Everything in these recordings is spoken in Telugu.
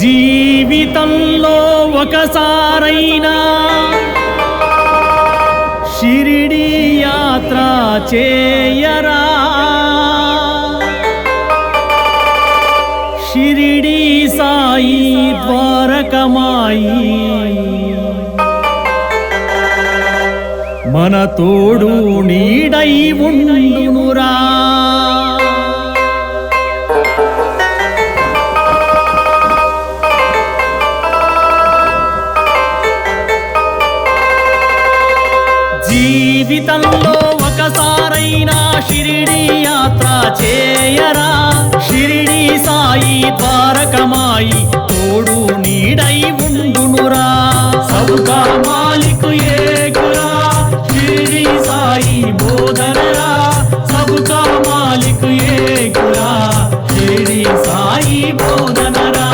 జీవితంలో ఒకసారైనా షిరిడి యాత్ర చేయరా, షిరిడి సాయి ద్వారకమాయి మన తోడు నీడై ఉండునురా. జీవితంలో ఒకసారైనా షిరిడి యాత్ర చేయరా, షిరిడి సాయి ద్వారకమాయి తోడు నీడై ఉండునురా. సబ్కా మాలిక్ ఏకురా, షిరిడి సాయి బోధనరా. సబ్కా మాలిక్ ఏకురా, షిరిడి సాయి బోధనరా.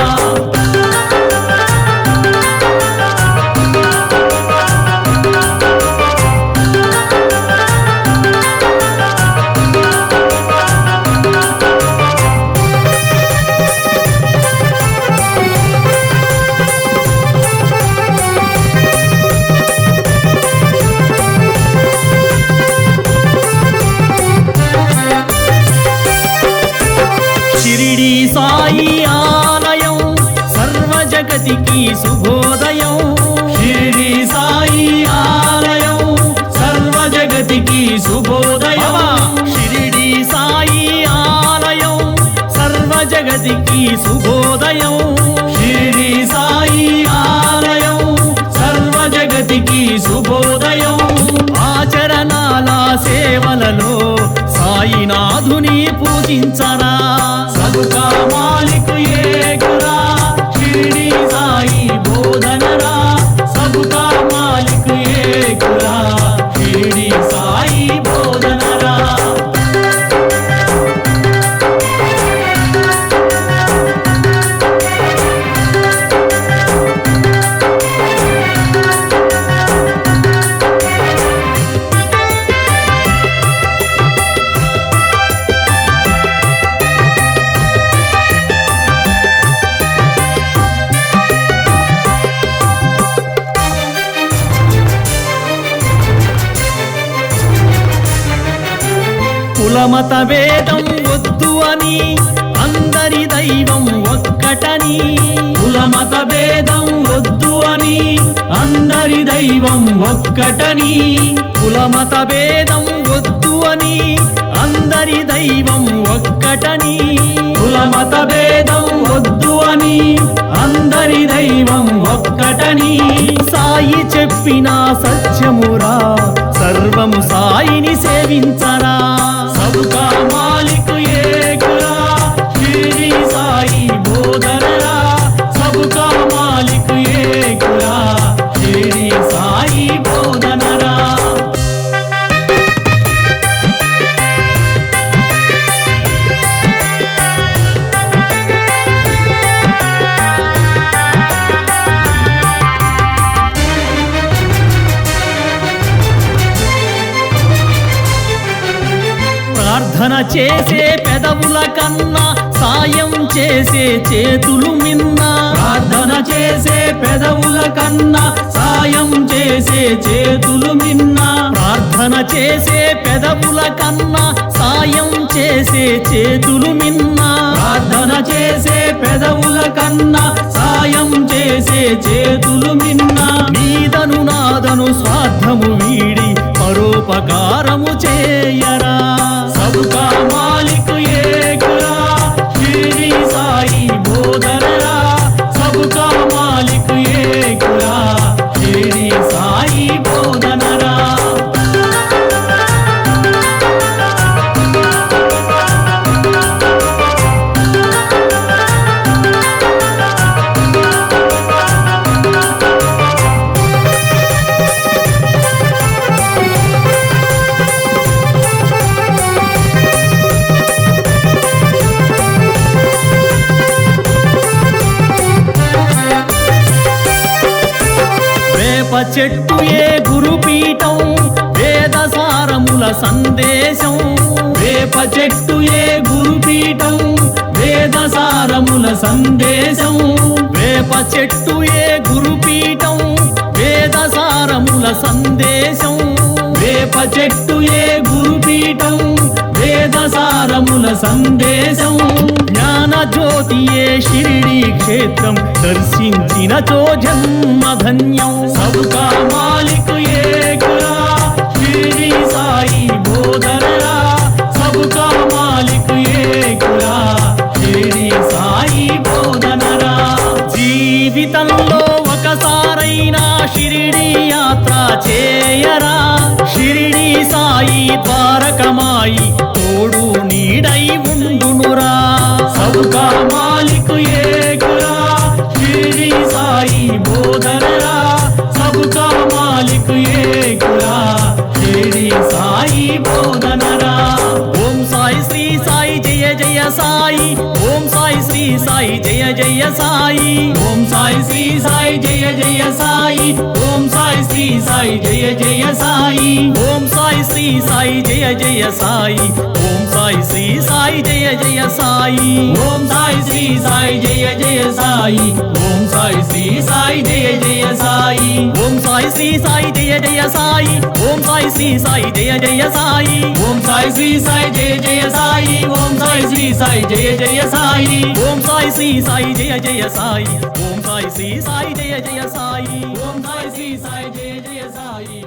షిరిడి సాయి ఆలయం సర్వ జగతికి శుభోదయం. షిరిడి సాయి ఆలయం సర్వ జగతికి శుభోదయం. షిరిడి సాయి ఆలయం సర్వ జగతికి శుభోదయం. షిరిడి సాయి ఆలయం సర్వ జగతికి శుభోదయం. ఆచరణాల సేవలలో సాయినాథుని పూజించరా. సబ్కా మాలిక్ ఏకురా, షిరిడి సాయి బోధనరా. సబ్కా మాలిక్ ఏకురా, షిరిడి సాయి బోధనరా. కులమత భేదం వద్దు అని అందరి దైవం ఒక్కటని. కులమత భేదం వద్దు అని అందరి దైవం ఒక్కటని. కులమత భేదం వద్దు అని అందరి దైవం ఒక్కటని. కులమత భేదం వద్దు అని అందరి దైవం ఒక్కటని. సాయి చెప్పిన సత్యమురా, సర్వము సాయిని సేవించరా. సబ్కా మాలిక్ ఏకురా, షిరిడి సాయి బోధనరా. సబ్కా మాలిక్ ఏకురా, షిరిడి సాయి బోధనరా. ప్రార్థన చేసే పెదవుల కన్నా సాయం చేసే చేతులు మిన్న. ప్రార్థన చేసే పెదవుల కన్నా సాయం చేసే చేతులు మిన్న. ప్రార్థన చేసే పెదవుల కన్నా సాయం చేసే చేతులు మిన్న. ప్రార్థన చేసే పెదవుల కన్నా సాయం చేసే చేతులు మిన్న. నీదను నాదను స్వార్థము వీడి పరోపకారము చేయరా. సబ్కా మాలిక్ ఏకురా, షిరిడి సాయి బోధనరా. సబ్కా మాలిక్ ఏకురా, షిరిడి సాయి బోధనరా. చెట్టు ఏ గురుపీఠం వేదసారముల సందేశం. వేప చెట్టు ఏ గురుపీఠం వేదసారముల సందేశం. వేప చెట్టు ఏ గురుపీఠం వేదసారముల సందేశం వేప చెట్టు ఏ గురుపీఠం వేదసారముల సందేశం జ్ఞాన జ్యోతి ఏ షిరిడి క్షేత్రం దర్శించినచో జన్మధన్యం సబ్కా మాలిక్ ఏకురా షిరిడి సాయి బోధనరా సబ్కా మాలిక్ ఏకురా షిరిడి సాయి బోధనరా జీవితంలో ఒకసారైనా షిరిడి యాత్ర చేయరా షిరిడి సాయి ద్వారకమాయి తోడు నీడై ఉండునురా సబ్కా మాలిక్ ఏకురా షిరిడి సాయి బోధనరా సబ్కా మాలిక్ ఏకురా షిరిడి సాయి బోధనరా ఓం సాయి శ్రీ సాయి జయ జయ సాయి ఓం సాయి శ్రీ సాయి జయ జయ సాయి ఓం సాయి శ్రీ సాయి జయ జయ సాయి ఓం సాయి శ్రీ సాయి జయ జయ సాయి ఓం సాయి శ్రీ సాయి జయ జయ సాయి ఓం సాయి శ్రీ సాయి జయ జయ సాయి ఓం సాయి శ్రీ సాయి జయ జయ సాయి ఓం సాయి శ్రీ సాయి జయ జయ సాయి ఓం సాయి శ్రీ సాయి జయ జయ సాయి ఓం సాయి శ్రీ సాయి జయ జయ సాయి ఓం సాయి శ్రీ సాయి జయ జయ సాయి ఓం సాయి శ్రీ సాయి జయ జయ సాయి ఓం సాయి శ్రీ సాయి జయ జయ సాయి ఓం సాయి శ్రీ సాయి జయ జయ సాయి ఓం సాయి శ్రీ సాయి జయ జయ సాయి